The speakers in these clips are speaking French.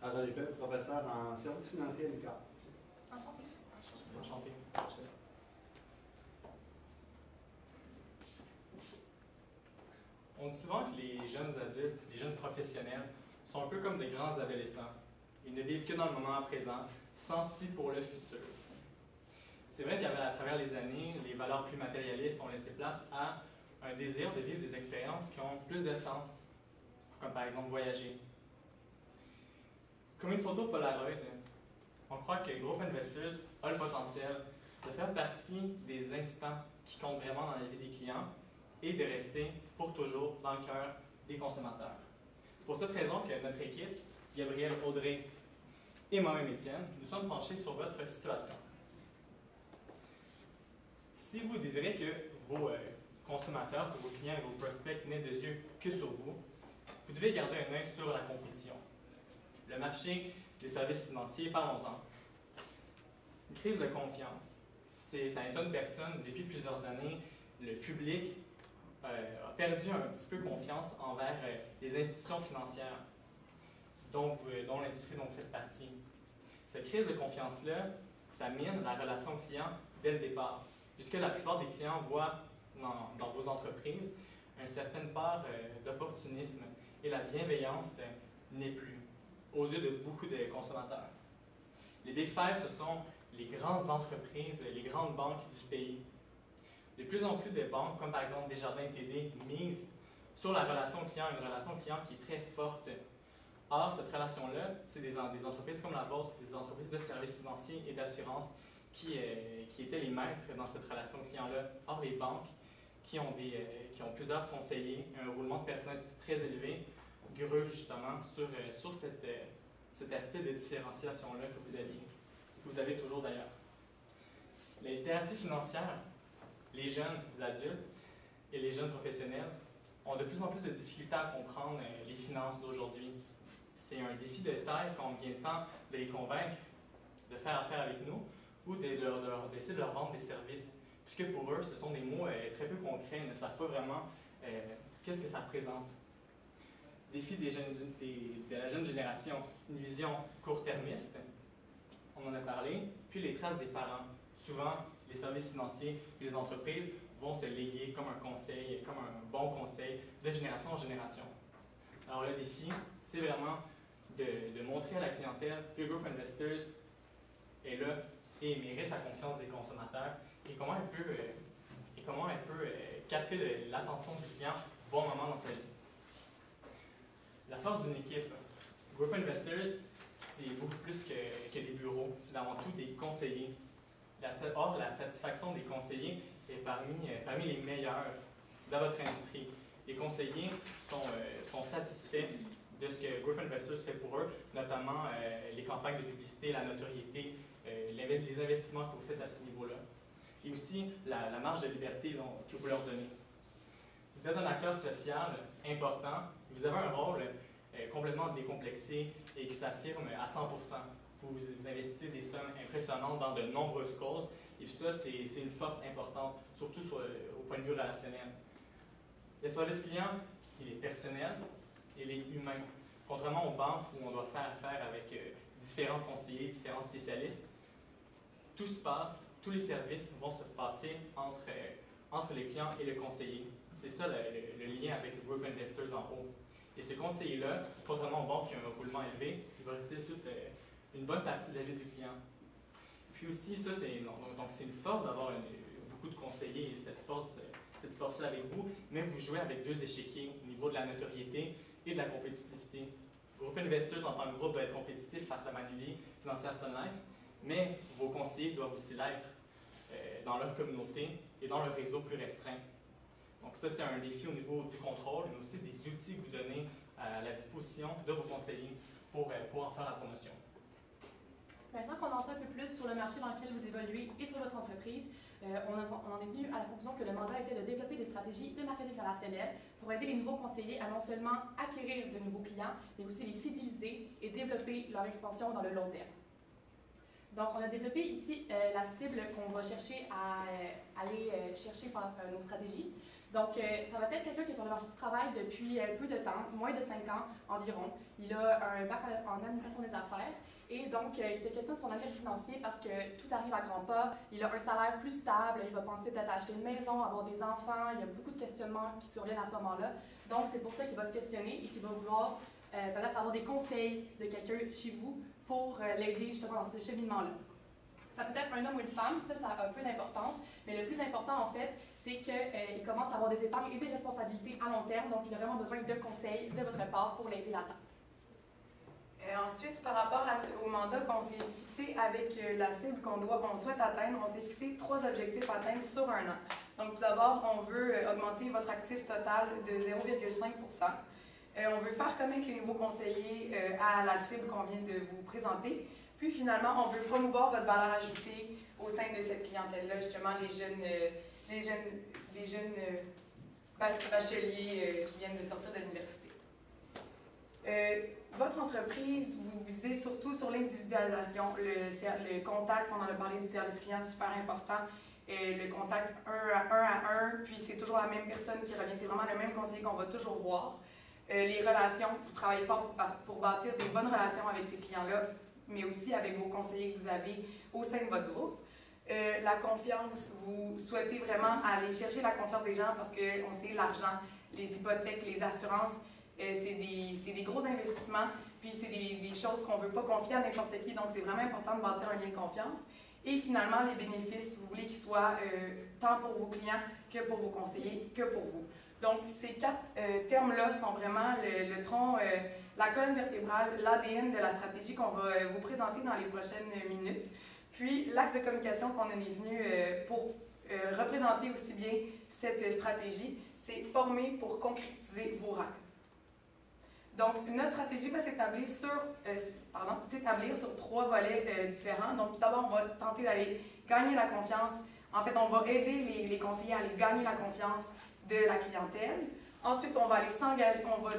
Harold Épais, professeur en sciences financières à l'UQAM. Enchanté. Enchanté. On dit souvent que les jeunes adultes, les jeunes professionnels, sont un peu comme des grands adolescents. Ils ne vivent que dans le moment présent, sans souci pour le futur. C'est vrai qu'à travers les années, les valeurs plus matérialistes ont laissé place à un désir de vivre des expériences qui ont plus de sens, comme par exemple voyager. Comme une photo Polaroid, on croit que Group Investors a le potentiel de faire partie des instants qui comptent vraiment dans la vie des clients et de rester pour toujours dans le cœur des consommateurs. C'est pour cette raison que notre équipe, Gabriel, Audrey et moi-même Étienne, nous sommes penchés sur votre situation. Si vous désirez que vos consommateurs, que vos clients et vos prospects n'aient des yeux que sur vous, vous devez garder un œil sur la compétition. Le marché des services financiers, parlons-en. Une crise de confiance. Ça étonne personne. Depuis plusieurs années, le public a perdu un petit peu confiance envers les institutions financières dont l'industrie dont vous faites partie. Cette crise de confiance-là, ça mine la relation client dès le départ, puisque la plupart des clients voient dans vos entreprises une certaine part d'opportunisme et la bienveillance n'est plus aux yeux de beaucoup de consommateurs. Les Big Five, ce sont les grandes entreprises, les grandes banques du pays. De plus en plus de banques, comme par exemple Desjardins TD, misent sur la relation client, une relation client qui est très forte. Or, cette relation-là, c'est des entreprises comme la vôtre, des entreprises de services financiers et d'assurance qui étaient les maîtres dans cette relation client-là. Or, les banques, qui ont plusieurs conseillers, un roulement de personnel très élevé, greux justement sur cet aspect de différenciation-là que vous avez toujours d'ailleurs. Les littératies financières, les jeunes adultes et les jeunes professionnels ont de plus en plus de difficultés à comprendre les finances d'aujourd'hui. C'est un défi de taille quand vient le temps de les convaincre de faire affaire avec nous ou d'essayer de leur vendre des services, puisque pour eux, ce sont des mots très peu concrets, ils ne savent pas vraiment qu'est-ce que ça représente. Défi de la jeune génération, une vision court-termiste, on en a parlé, puis les traces des parents. Souvent, les services financiers et les entreprises vont se léguer comme un conseil, comme un bon conseil de génération en génération. Alors le défi, c'est vraiment de montrer à la clientèle que Group Investors est là et mérite la confiance des consommateurs et comment elle peut capter l'attention du client au bon moment dans sa vie. La force d'une équipe. Group Investors, c'est beaucoup plus que des bureaux, c'est avant tout des conseillers. Or, la satisfaction des conseillers est parmi les meilleures dans votre industrie. Les conseillers sont satisfaits de ce que Group Investors fait pour eux, notamment les campagnes de publicité, la notoriété, les investissements que vous faites à ce niveau-là. Et aussi la marge de liberté que vous leur donnez. Vous êtes un acteur social important, vous avez un rôle complètement décomplexé et qui s'affirme à 100%. Vous investissez des sommes impressionnantes dans de nombreuses causes, et puis ça, c'est une force importante, surtout au point de vue relationnel. Le service client, il est personnel, il est humain. Contrairement aux banques où on doit faire affaire avec différents conseillers, différents spécialistes, tous les services vont se passer entre les clients et le conseiller. C'est ça le lien avec le Group Investors en haut. Et ce conseiller-là, contrairement aux banques qui ont un roulement élevé, il va rester une bonne partie de la vie du client. Puis aussi, ça, c'est une force d'avoir beaucoup de conseillers et cette force-là avec vous, mais vous jouez avec deux échiquiers au niveau de la notoriété et de la compétitivité. Group Investors, en tant que groupe, doit être compétitif face à Manuvie, Financière Sun Life, mais vos conseillers doivent aussi l'être dans leur communauté et dans leur réseau plus restreint. Donc ça, c'est un défi au niveau du contrôle, mais aussi des outils que vous donnez à la disposition de vos conseillers pour en faire la promotion. Maintenant qu'on en sait un peu plus sur le marché dans lequel vous évoluez et sur votre entreprise, on en est venu à la conclusion que le mandat était de développer des stratégies de marketing relationnel pour aider les nouveaux conseillers à non seulement acquérir de nouveaux clients, mais aussi les fidéliser et développer leur expansion dans le long terme. Donc, on a développé ici la cible qu'on va chercher à aller chercher par nos stratégies. Donc, ça va être quelqu'un qui est sur le marché du travail depuis peu de temps, moins de 5 ans environ. Il a un bac en administration des affaires. Et donc, il se questionne sur l'avenir financier parce que tout arrive à grands pas. Il a un salaire plus stable, il va penser peut-être à acheter une maison, avoir des enfants. Il y a beaucoup de questionnements qui surviennent à ce moment-là. Donc, c'est pour ça qu'il va se questionner et qu'il va vouloir peut-être avoir des conseils de quelqu'un chez vous pour l'aider justement dans ce cheminement-là. Ça peut être un homme ou une femme, ça a un peu d'importance, mais le plus important en fait, c'est qu'il commence à avoir des épargnes et des responsabilités à long terme, donc il a vraiment besoin de conseils de votre part pour l'aider là-dedans. Ensuite, par rapport au mandat qu'on s'est fixé avec la cible qu'on souhaite atteindre, on s'est fixé 3 objectifs à atteindre sur un an. Donc, tout d'abord, on veut augmenter votre actif total de 0,5 on veut faire connaître les nouveaux conseillers à la cible qu'on vient de vous présenter. Puis, finalement, on veut promouvoir votre valeur ajoutée au sein de cette clientèle-là, justement, les jeunes bacheliers qui viennent de sortir de l'université. Votre entreprise, vous visez surtout sur l'individualisation, le contact, on en a parlé du service client, super important, le contact 1 à 1, puis c'est toujours la même personne qui revient, c'est vraiment le même conseiller qu'on va toujours voir. Les relations, vous travaillez fort pour bâtir des bonnes relations avec ces clients-là, mais aussi avec vos conseillers que vous avez au sein de votre groupe. La confiance, vous souhaitez vraiment aller chercher la confiance des gens parce qu'on sait l'argent, les hypothèques, les assurances, c'est des gros investissements, puis c'est des choses qu'on ne veut pas confier à n'importe qui, donc c'est vraiment important de bâtir un lien de confiance. Et finalement, les bénéfices, vous voulez qu'ils soient tant pour vos clients que pour vos conseillers, que pour vous. Donc, ces 4 termes-là sont vraiment le tronc, la colonne vertébrale, l'ADN de la stratégie qu'on va vous présenter dans les prochaines minutes. Puis, l'axe de communication qu'on en est venu pour représenter aussi bien cette stratégie, c'est former pour concrétiser vos rêves. Donc, notre stratégie va s'établir sur 3 volets différents. Donc, tout d'abord, on va tenter d'aller gagner la confiance. En fait, on va aider les conseillers à aller gagner la confiance de la clientèle. Ensuite, on va aller s'engager, on va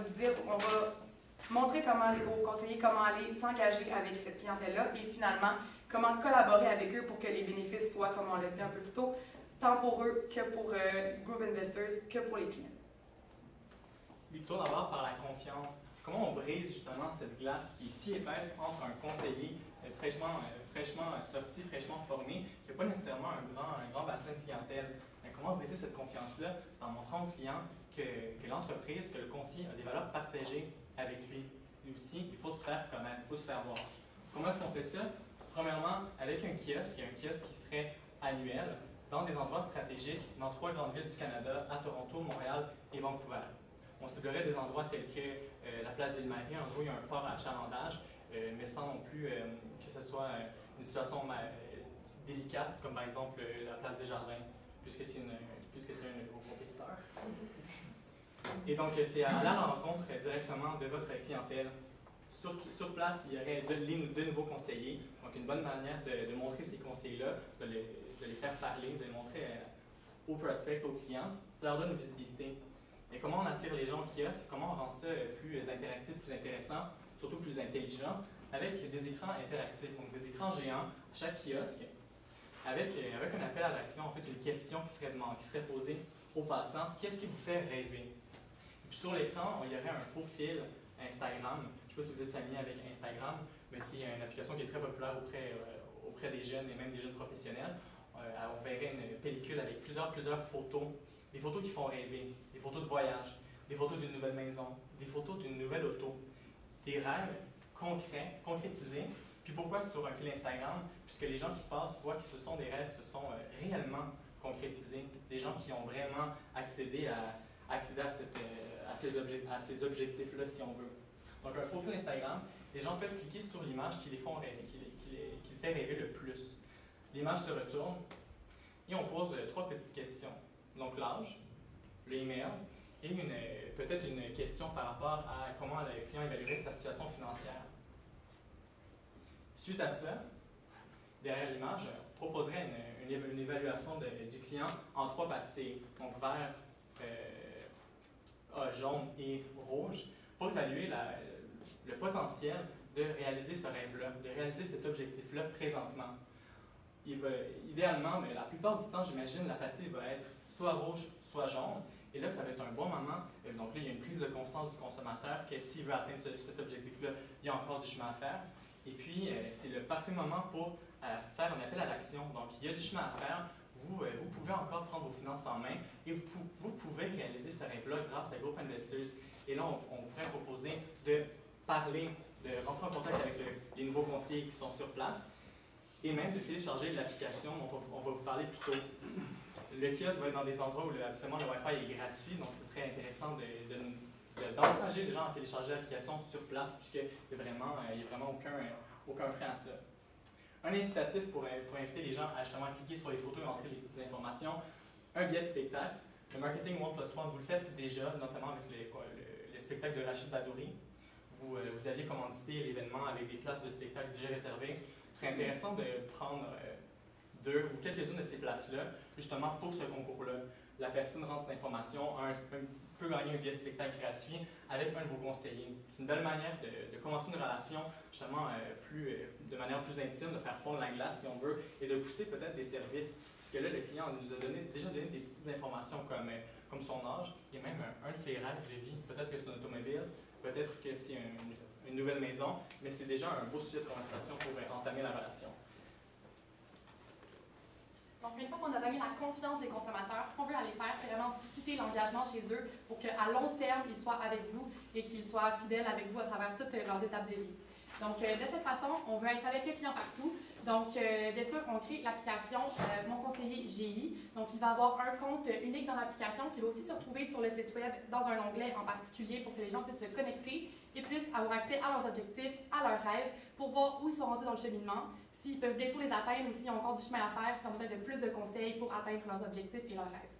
montrer aux conseillers comment aller s'engager avec cette clientèle-là et finalement, comment collaborer avec eux pour que les bénéfices soient, comme on l'a dit un peu plus tôt, tant pour eux que pour Group Investors, que pour les clients. Et plutôt d'abord par la confiance. Comment on brise justement cette glace qui est si épaisse entre un conseiller fraîchement sorti, fraîchement formé, qui n'a pas nécessairement un grand bassin de clientèle. Mais comment briser cette confiance-là? C'est en montrant au client que l'entreprise, que le conseiller a des valeurs partagées avec lui. Et aussi, il faut se faire connaître, il faut se faire voir. Comment est-ce qu'on fait ça? Premièrement, avec un kiosque qui serait annuel, dans des endroits stratégiques, dans 3 grandes villes du Canada, à Toronto, Montréal et Vancouver. On ciblerait des endroits tels que la place Ville-Marie, en gros, il y a un fort achalandage, mais sans non plus que ce soit une situation délicate, comme par exemple la place des Jardins, puisque c'est un de vos compétiteurs. Et donc, c'est à la rencontre directement de votre clientèle. Sur place, il y aurait de nouveaux conseillers, donc une bonne manière de montrer ces conseillers-là, de les faire parler, de les montrer aux prospects, aux clients, ça leur donne une visibilité. Et comment on attire les gens au kiosque, comment on rend ça plus interactif, plus intéressant, surtout plus intelligent, avec des écrans interactifs, donc des écrans géants à chaque kiosque, avec un appel à l'action, en fait une question qui serait posée aux passants, qu'est-ce qui vous fait rêver? Et puis sur l'écran, il y aurait un faux fil Instagram. Je ne sais pas si vous êtes familier avec Instagram, mais c'est une application qui est très populaire auprès des jeunes et même des jeunes professionnels. On verrait une pellicule avec plusieurs photos, des photos qui font rêver, des photos de voyage, des photos d'une nouvelle maison, des photos d'une nouvelle auto, des rêves concrets, concrétisés. Puis pourquoi sur un fil Instagram? Puisque les gens qui passent voient que ce sont des rêves qui se sont réellement concrétisés, des gens qui ont vraiment accédé à ces objectifs-là, si on veut. Donc un faux fil Instagram, les gens peuvent cliquer sur l'image qui les font rêver, qui les fait rêver le plus. L'image se retourne et on pose 3 petites questions. Donc l'âge, le email et peut-être une question par rapport à comment le client évaluerait sa situation financière. Suite à ça, derrière l'image, on proposerait une évaluation du client en 3 pastilles, donc vert, jaune et rouge, pour évaluer le potentiel de réaliser ce rêve-là, de réaliser cet objectif-là présentement. Idéalement, mais la plupart du temps, j'imagine, la pastille va être soit rouge, soit jaune. Et là, ça va être un bon moment. Donc là, il y a une prise de conscience du consommateur que s'il veut atteindre cet objectif-là, il y a encore du chemin à faire. Et puis, c'est le parfait moment pour faire un appel à l'action. Donc, il y a du chemin à faire. Vous pouvez encore prendre vos finances en main et vous pouvez réaliser ce rêve-là grâce à Group Investors. Et là, on pourrait proposer de parler, de rentrer en contact avec les nouveaux conseillers qui sont sur place et même de télécharger l'application dont on va vous parler plus tôt. Le kiosque va être dans des endroits où habituellement le Wi-Fi est gratuit, donc ce serait intéressant d'encourager les gens à télécharger l'application sur place puisqu'il n'y a vraiment aucun frein à ça. Un incitatif pour inviter les gens à justement cliquer sur les photos et entrer les petites informations. Un billet de spectacle. Le marketing 1+1, vous le faites déjà, notamment avec le spectacle de Rachid Badouri. Vous aviez commandité l'événement avec des places de spectacle déjà réservées. Ce serait intéressant de prendre 2 ou quelques-unes de ces places-là, justement pour ce concours-là. La personne rentre ses informations, peut gagner un billet de spectacle gratuit avec un de vos conseillers. C'est une belle manière de commencer une relation justement de manière plus intime, de faire fondre la glace si on veut, et de pousser peut-être des services. Puisque là, le client nous a déjà donné des petites informations comme son âge et même un de ses rêves de vie. Peut-être que c'est une automobile, peut-être que c'est une nouvelle maison, mais c'est déjà un beau sujet de conversation pour entamer la relation. Donc, une fois qu'on a gagné la confiance des consommateurs, ce qu'on veut aller faire, c'est vraiment susciter l'engagement chez eux pour qu'à long terme, ils soient avec vous et qu'ils soient fidèles avec vous à travers toutes leurs étapes de vie. Donc, de cette façon, on veut être avec le client partout. Donc, bien sûr, on crée l'application Mon conseiller GI. Donc, il va avoir un compte unique dans l'application qui va aussi se retrouver sur le site web dans un onglet en particulier pour que les gens puissent se connecter et puissent avoir accès à leurs objectifs, à leurs rêves, pour voir où ils sont rendus dans le cheminement, s'ils peuvent bientôt les atteindre ou s'ils ont encore du chemin à faire, s'ils ont besoin de plus de conseils pour atteindre leurs objectifs et leurs rêves.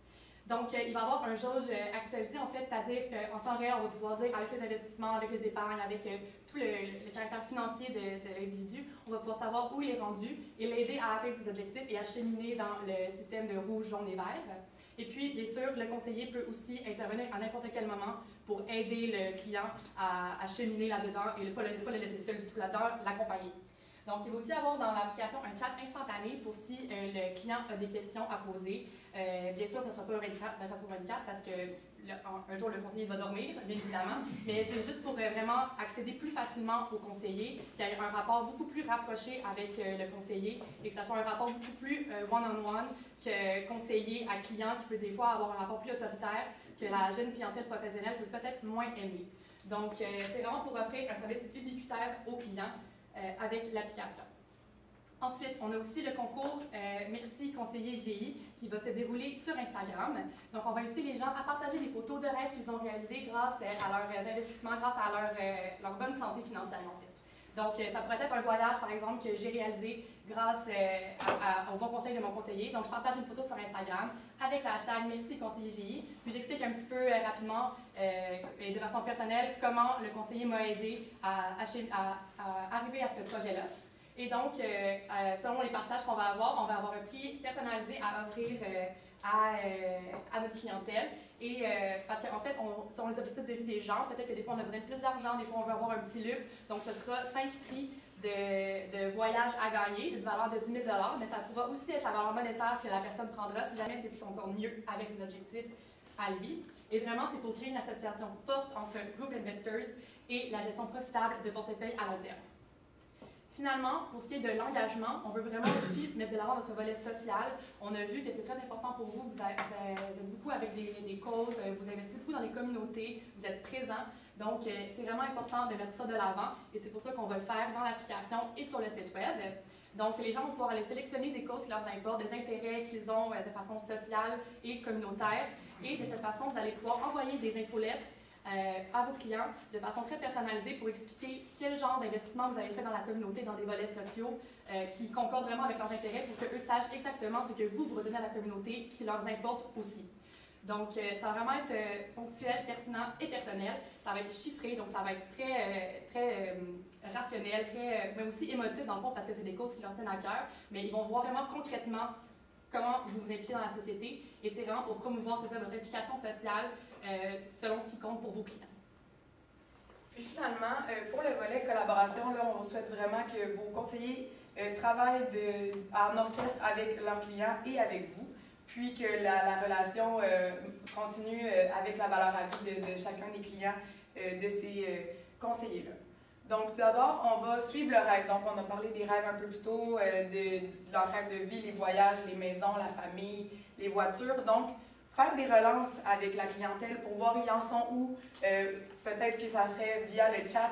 Donc, il va y avoir un jauge actualisé, en fait, c'est-à-dire qu'en temps réel, on va pouvoir dire avec les investissements, avec les épargnes, avec tout le caractère financier de l'individu, on va pouvoir savoir où il est rendu et l'aider à atteindre ses objectifs et à cheminer dans le système de rouge, jaune et vert. Et puis, bien sûr, le conseiller peut aussi intervenir à n'importe quel moment pour aider le client à cheminer là-dedans et ne pas le laisser seul du tout là-dedans, l'accompagner. Donc, il va aussi avoir dans l'application un chat instantané pour si le client a des questions à poser. Bien sûr, ce ne sera pas 24 sur 24 parce qu'un jour, le conseiller va dormir, bien évidemment, mais c'est juste pour vraiment accéder plus facilement au conseiller, qu'il y ait un rapport beaucoup plus rapproché avec le conseiller et que ce soit un rapport beaucoup plus one-on-one que conseiller à client qui peut des fois avoir un rapport plus autoritaire que la jeune clientèle professionnelle peut peut-être moins aimer. Donc, c'est vraiment pour offrir un service ubiquitaire aux clients avec l'application. Ensuite, on a aussi le concours Merci conseiller GI qui va se dérouler sur Instagram. Donc, on va inviter les gens à partager des photos de rêves qu'ils ont réalisés grâce à leurs investissements, grâce à leur bonne santé financière, en fait. Donc, ça pourrait être un voyage, par exemple, que j'ai réalisé grâce au bon conseil de mon conseiller. Donc, je partage une photo sur Instagram avec le hashtag Merci conseiller GI. Puis, j'explique un petit peu rapidement et de façon personnelle comment le conseiller m'a aidé à arriver à ce projet-là. Et donc, selon les partages qu'on va avoir, on va avoir un prix personnalisé à offrir à notre clientèle. Et parce qu'en fait, selon les objectifs de vie des gens, peut-être que des fois on a besoin de plus d'argent, des fois on veut avoir un petit luxe. Donc, ce sera 5 prix de voyage à gagner, d'une valeur de 10 000 $, mais ça pourra aussi être la valeur monétaire que la personne prendra si jamais c'est encore mieux avec ses objectifs à lui. Et vraiment, c'est pour créer une association forte entre Group Investors et la gestion profitable de portefeuille à long terme. Finalement, pour ce qui est de l'engagement, on veut vraiment aussi mettre de l'avant votre volet social. On a vu que c'est très important pour vous. Vous êtes beaucoup avec des causes, vous investissez beaucoup dans les communautés, vous êtes présents. Donc, c'est vraiment important de mettre ça de l'avant et c'est pour ça qu'on va le faire dans l'application et sur le site web. Donc, les gens vont pouvoir aller sélectionner des causes qui leur importent, des intérêts qu'ils ont de façon sociale et communautaire. Et de cette façon, vous allez pouvoir envoyer des infolettes à vos clients de façon très personnalisée pour expliquer quel genre d'investissement vous avez fait dans la communauté, dans des volets sociaux qui concordent vraiment avec leurs intérêts pour qu'eux sachent exactement ce que vous redonnez à la communauté qui leur importe aussi. Donc, ça va vraiment être ponctuel, pertinent et personnel. Ça va être chiffré, donc ça va être très rationnel, mais aussi émotif dans le fond parce que c'est des causes qui leur tiennent à cœur, mais ils vont voir vraiment concrètement comment vous vous impliquez dans la société et c'est vraiment pour promouvoir, c'est ça, votre implication sociale selon ce qui compte pour vos clients. Puis finalement, pour le volet collaboration, là, on souhaite vraiment que vos conseillers travaillent en orchestre avec leurs clients et avec vous puis que la relation continue avec la valeur à vie de chacun des clients de ces conseillers-là. Donc, tout d'abord, on va suivre le rêve. Donc, on a parlé des rêves un peu plus tôt, de leurs rêves de vie, les voyages, les maisons, la famille, les voitures. Donc, faire des relances avec la clientèle pour voir ils en sont où. Peut-être que ça serait via le chat,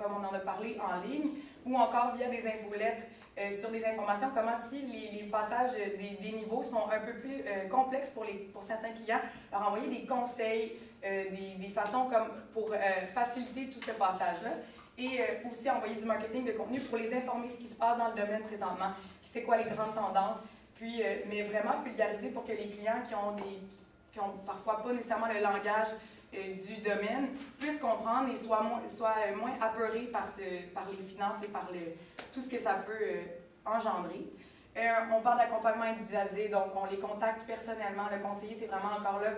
comme on en a parlé, en ligne, ou encore via des infolettres sur des informations, comment si les passages des niveaux sont un peu plus complexes pour certains clients, leur envoyer des conseils, des façons comme pour faciliter tout ce passage-là. Et aussi envoyer du marketing de contenu pour les informer ce qui se passe dans le domaine présentement, c'est quoi les grandes tendances, puis, mais vraiment vulgariser pour que les clients qui ont parfois pas nécessairement le langage du domaine puissent comprendre et soient moins apeurés par les finances et par tout ce que ça peut engendrer. On parle d'accompagnement individualisé, donc on les contacte personnellement. Le conseiller, c'est vraiment encore là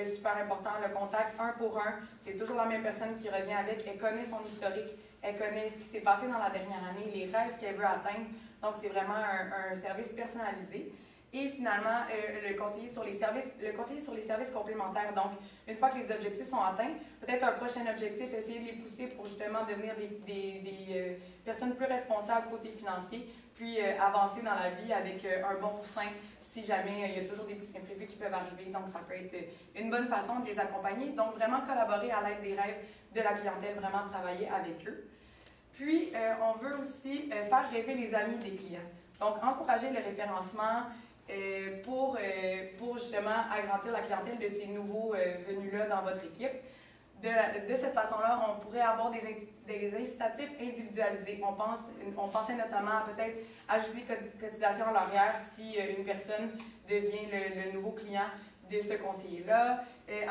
super important. Le contact un pour un, c'est toujours la même personne qui revient avec. Elle connaît son historique, elle connaît ce qui s'est passé dans la dernière année, les rêves qu'elle veut atteindre. Donc, c'est vraiment un service personnalisé. Et finalement, le conseiller sur les services complémentaires. Donc, une fois que les objectifs sont atteints, peut-être un prochain objectif, essayer de les pousser pour justement devenir des personnes plus responsables côté financier, puis avancer dans la vie avec un bon coussin si jamais il y a toujours des petits imprévus qui peuvent arriver. Donc, ça peut être une bonne façon de les accompagner. Donc, vraiment collaborer à l'aide des rêves de la clientèle, vraiment travailler avec eux. Puis, on veut aussi faire rêver les amis des clients. Donc, encourager le référencement pour justement agrandir la clientèle de ces nouveaux venus-là dans votre équipe. De cette façon-là, on pourrait avoir des incitatifs individualisés. On pensait notamment à peut-être ajouter des cotisations à l'horaire si une personne devient le nouveau client de ce conseiller-là,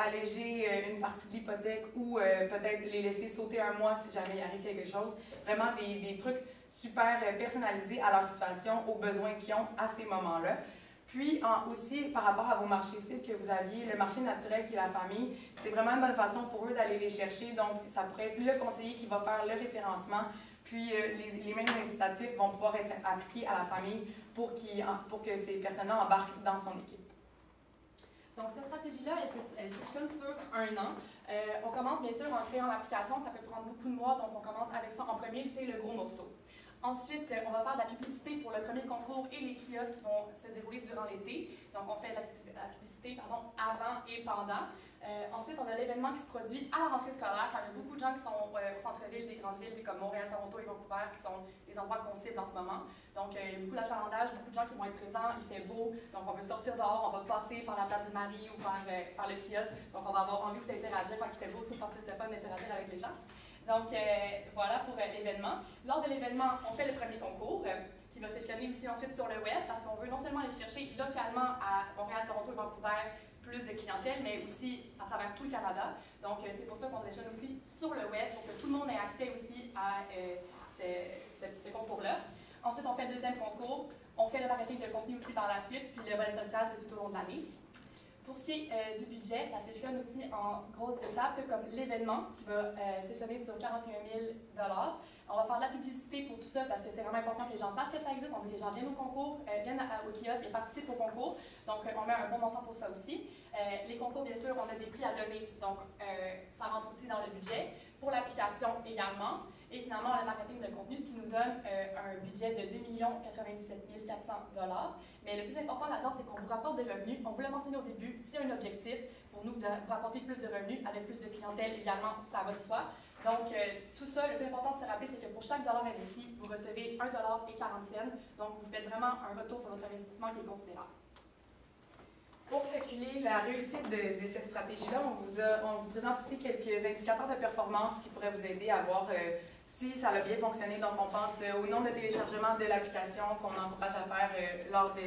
alléger une partie de l'hypothèque ou peut-être les laisser sauter un mois si jamais il arrive quelque chose. Vraiment des trucs super personnalisés à leur situation, aux besoins qu'ils ont à ces moments-là. Puis aussi, par rapport à vos marchés cibles que vous aviez, le marché naturel qui est la famille, c'est vraiment une bonne façon pour eux d'aller les chercher. Donc, ça pourrait être le conseiller qui va faire le référencement. Puis, les mêmes incitatifs vont pouvoir être appliqués à la famille pour que ces personnes-là embarquent dans son équipe. Donc, cette stratégie-là, elle s'échelonne sur un an. On commence, bien sûr, en créant l'application. Ça peut prendre beaucoup de mois, donc on commence avec ça en premier, c'est le gros morceau. Ensuite, on va faire de la publicité pour le premier concours et les kiosques qui vont se dérouler durant l'été. Donc, on fait de la publicité avant et pendant. Ensuite, on a l'événement qui se produit à la rentrée scolaire, quand il y a beaucoup de gens qui sont au centre-ville des grandes villes comme Montréal, Toronto et Vancouver, qui sont des endroits qu'on cible en ce moment. Donc, il y a beaucoup d'achalandage, beaucoup de gens qui vont être présents, il fait beau, donc on veut sortir dehors, on va passer par la place du Marie ou par le kiosque. Donc, on va avoir envie d'interagir quand il fait beau, c'est pas plus de fun d'interagir avec les gens. Donc, voilà pour l'événement. Lors de l'événement, on fait le premier concours qui va s'échelonner aussi ensuite sur le web parce qu'on veut non seulement aller chercher localement à Montréal, Toronto et Vancouver plus de clientèle, mais aussi à travers tout le Canada. Donc, c'est pour ça qu'on s'échelonne aussi sur le web pour que tout le monde ait accès aussi à ces concours-là. Ensuite, on fait le deuxième concours. On fait le marketing de contenu aussi par la suite, puis le volet social, c'est tout au long de l'année. Pour ce qui est du budget, ça s'échelonne aussi en grosses étapes, comme l'événement qui va s'échelonner sur 41 000 $. On va faire de la publicité pour tout ça parce que c'est vraiment important que les gens sachent que ça existe. On veut que les gens viennent au concours, viennent au kiosque et participent au concours. Donc, on met un bon montant pour ça aussi. Les concours, bien sûr, on a des prix à donner. Donc, ça rentre aussi dans le budget. Pour l'application également. Et finalement, le marketing de contenu, ce qui nous donne un budget de 2 97 400 $. Mais le plus important là-dedans, c'est qu'on vous rapporte des revenus. On vous l'a mentionné au début, c'est un objectif pour nous de vous rapporter plus de revenus avec plus de clientèle également, ça va de soi. Donc, tout ça, le plus important de se rappeler, c'est que pour chaque dollar investi, vous recevez 1,40 $. Donc, vous faites vraiment un retour sur votre investissement qui est considérable. Pour calculer la réussite de cette stratégie-là, on vous présente ici quelques indicateurs de performance qui pourraient vous aider à voir si ça a bien fonctionné. Donc, on pense au nombre de téléchargements de l'application qu'on encourage à faire lors de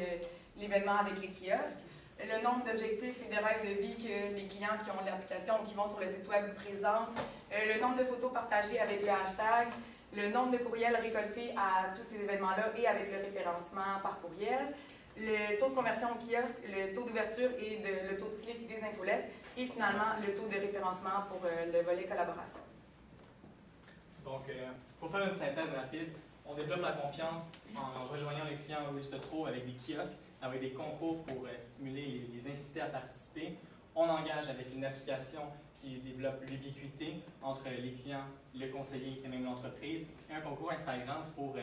l'événement avec les kiosques, le nombre d'objectifs et de rêves de vie que les clients qui ont l'application ou qui vont sur le site web présentent, le nombre de photos partagées avec le hashtag, le nombre de courriels récoltés à tous ces événements-là et avec le référencement par courriel, le taux de conversion au kiosque, le taux d'ouverture et le taux de clic des infolettes et finalement le taux de référencement pour le volet collaboration. Donc, pour faire une synthèse rapide, on développe la confiance en rejoignant les clients où ils se trouvent avec des kiosques avec des concours pour stimuler les inciter à participer. On engage avec une application qui développe l'ubiquité entre les clients, le conseiller et même l'entreprise, et un concours Instagram pour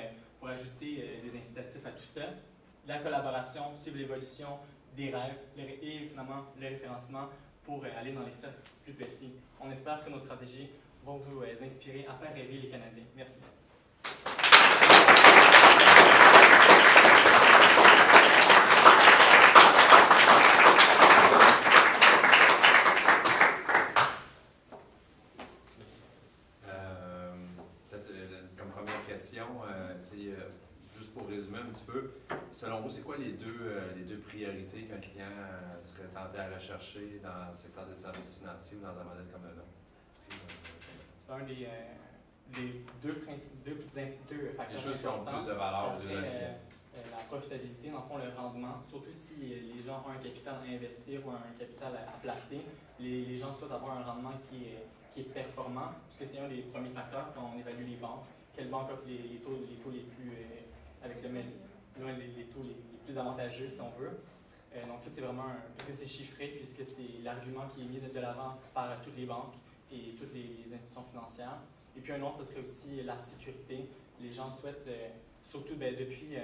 ajouter des incitatifs à tout ça. La collaboration, suivre l'évolution des rêves et finalement le référencement pour aller dans les cercles plus petits. On espère que nos stratégies vont vous inspirer à faire rêver les Canadiens. Merci. Juste pour résumer un petit peu, selon vous, c'est quoi les deux priorités qu'un client serait tenté à rechercher dans le secteur des services financiers ou dans un modèle comme le nôtre? Un des deux facteurs les choses qui ont importants, plus de valeur, ça serait la profitabilité, dans le fond, le rendement. Surtout si les gens ont un capital à investir ou un capital à placer, les gens souhaitent avoir un rendement qui est performant, puisque c'est un des premiers facteurs quand on évalue les banques. Quelle banque offre les taux les plus avec les taux les plus avantageux, si on veut. Donc ça, c'est vraiment, puisque c'est chiffré, puisque c'est l'argument qui est mis de l'avant par toutes les banques et toutes les institutions financières. Et puis un autre, ce serait aussi la sécurité. Les gens souhaitent, surtout depuis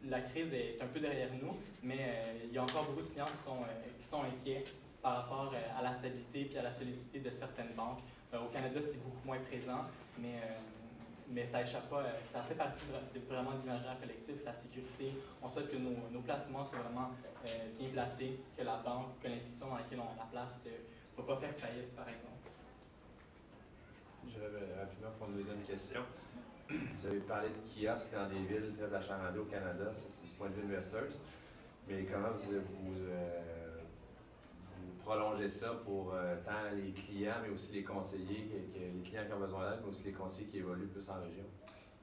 la crise est un peu derrière nous, mais il y a encore beaucoup de clients qui sont inquiets par rapport à la stabilité et à la solidité de certaines banques. Au Canada, c'est beaucoup moins présent, mais ça échappe pas, ça fait partie vraiment de l'imaginaire collectif, la sécurité. On souhaite que nos placements soient vraiment bien placés, que la banque, que l'institution dans laquelle on la place ne va pas faire faillite, par exemple. Je vais rapidement pour une deuxième question. Vous avez parlé de kiosques dans des villes très achalandées au Canada, ça c'est du point de vue Investors. Mais comment vous prolongez ça pour tant les clients, mais aussi les conseillers, les clients qui ont besoin d'aide, mais aussi les conseillers qui évoluent plus en région?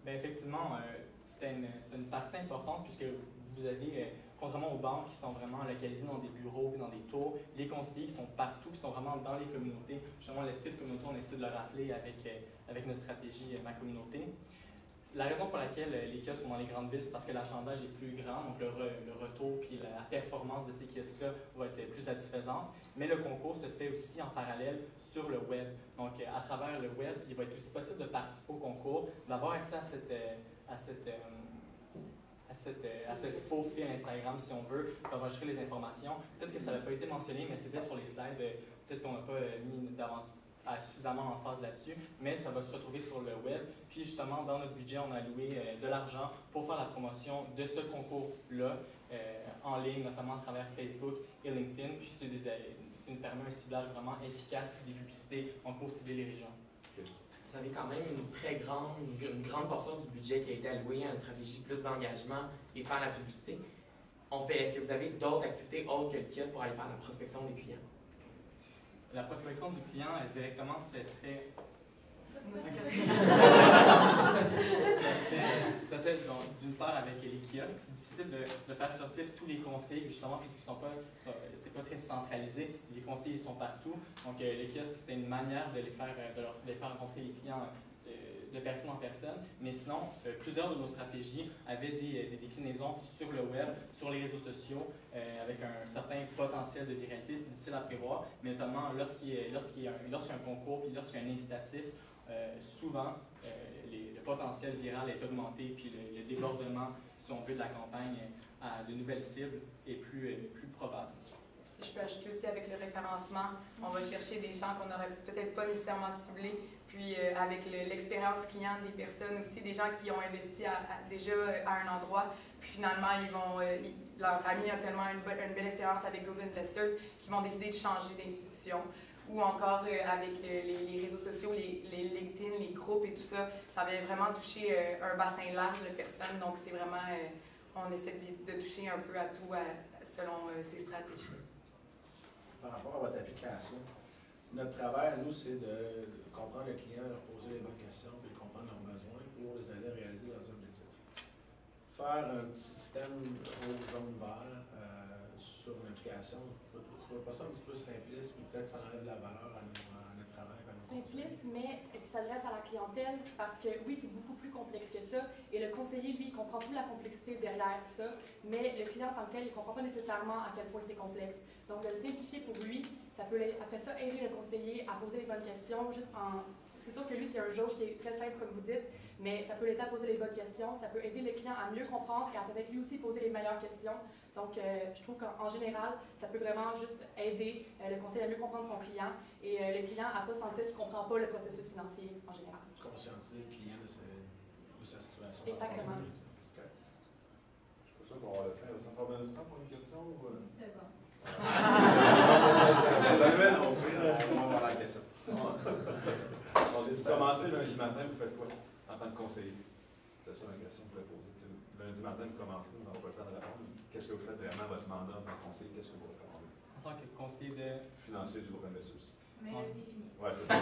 Bien, effectivement, c'était une partie importante puisque vous avez, contrairement aux banques qui sont vraiment localisées dans des bureaux et dans des tours, les conseillers sont partout, ils sont vraiment dans les communautés. Justement, l'esprit de communauté, on essaie de le rappeler avec notre stratégie Ma Communauté. La raison pour laquelle les kiosques sont dans les grandes villes, c'est parce que l'achalandage est plus grand, donc le retour et la performance de ces kiosques-là va être plus satisfaisante. Mais le concours se fait aussi en parallèle sur le web. Donc, à travers le web, il va être aussi possible de participer au concours, d'avoir accès à ce faux fil Instagram, si on veut, d'enregistrer les informations. Peut-être que ça n'a pas été mentionné, mais c'était sur les slides. Peut-être qu'on n'a pas mis suffisamment d'emphase là-dessus, mais ça va se retrouver sur le web. Puis justement, dans notre budget, on a alloué de l'argent pour faire la promotion de ce concours-là en ligne, notamment à travers Facebook et LinkedIn. Puis ça nous permet un ciblage vraiment efficace des publicités en cours cibler les régions. Vous avez quand même une grande portion du budget qui a été allouée à une stratégie plus d'engagement et faire la publicité. Est-ce que vous avez d'autres activités autres que le kiosque pour aller faire la prospection des clients? La prospection du client, directement, ça se fait d'une part avec les kiosques. C'est difficile de faire sortir tous les conseillers, justement, puisqu'ils c'est pas très centralisé. Les conseillers sont partout. Donc, les kiosques, c'était une manière de les faire rencontrer les clients de personne en personne. Mais sinon, plusieurs de nos stratégies avaient des déclinaisons sur le web, sur les réseaux sociaux, avec un certain potentiel de viralité. C'est difficile à prévoir, mais notamment lorsqu'il y a un concours puis lorsqu'il y a un incitatif, souvent, le potentiel viral est augmenté, puis le débordement, si on veut, de la campagne à de nouvelles cibles est plus probable. Si je peux ajouter aussi avec le référencement, on va chercher des gens qu'on n'aurait peut-être pas nécessairement ciblés, puis avec l'expérience client des personnes aussi, des gens qui ont investi déjà à un endroit, puis finalement, leur ami a tellement une belle expérience avec Group Investors qu'ils vont décider de changer d'institution. Ou encore avec les réseaux sociaux, les LinkedIn, les groupes et tout ça, ça vient vraiment toucher un bassin large de personnes. Donc, c'est vraiment, on essaie de toucher un peu à tout selon ces stratégies. Par rapport à votre application, notre travail à nous, c'est de comprendre le client, leur poser les bonnes questions, puis de comprendre leurs besoins pour les aider à réaliser leurs objectifs. Faire un petit système rouge, jaune, vert sur une application, je ne trouve pas ça un petit peu simpliste, puis peut-être ça enlève de la valeur à notre travail. Simpliste, mais qui s'adresse à la clientèle, parce que oui, c'est beaucoup plus complexe que ça, et le conseiller conseiller, lui, comprend toute la complexité derrière ça, mais le client en tant que tel, il ne comprend pas nécessairement à quel point c'est complexe. Donc, de le simplifier pour lui, ça peut, après ça, aider le conseiller à poser les bonnes questions. C'est sûr que lui, c'est un jauge qui est très simple, comme vous dites, mais ça peut l'aider à poser les bonnes questions, ça peut aider le client à mieux comprendre et à peut-être lui aussi poser les meilleures questions. Donc, je trouve qu'en général, ça peut vraiment juste aider le conseiller à mieux comprendre son client et le client à ne pas sentir qu'il ne comprend pas le processus financier en général. Conscientiser le client de sa situation. Exactement. Okay. Je suis pas sûr qu'on va avoir le temps. Il reste encore bien du temps pour une question? Ou... 10 secondes. On va voir la question. On a dit commencer lundi matin, vous faites quoi en tant que conseiller? C'était ça ma question que je voulais poser. T'sais, lundi matin, vous commencez, on n'a pas le temps de répondre. Qu'est-ce que vous faites vraiment votre mandat en tant que conseiller? Qu'est-ce que vous recommandez? En tant que conseiller de... Financier du groupe Investus. Mais là, c'est fini. Ouais, c'est ça.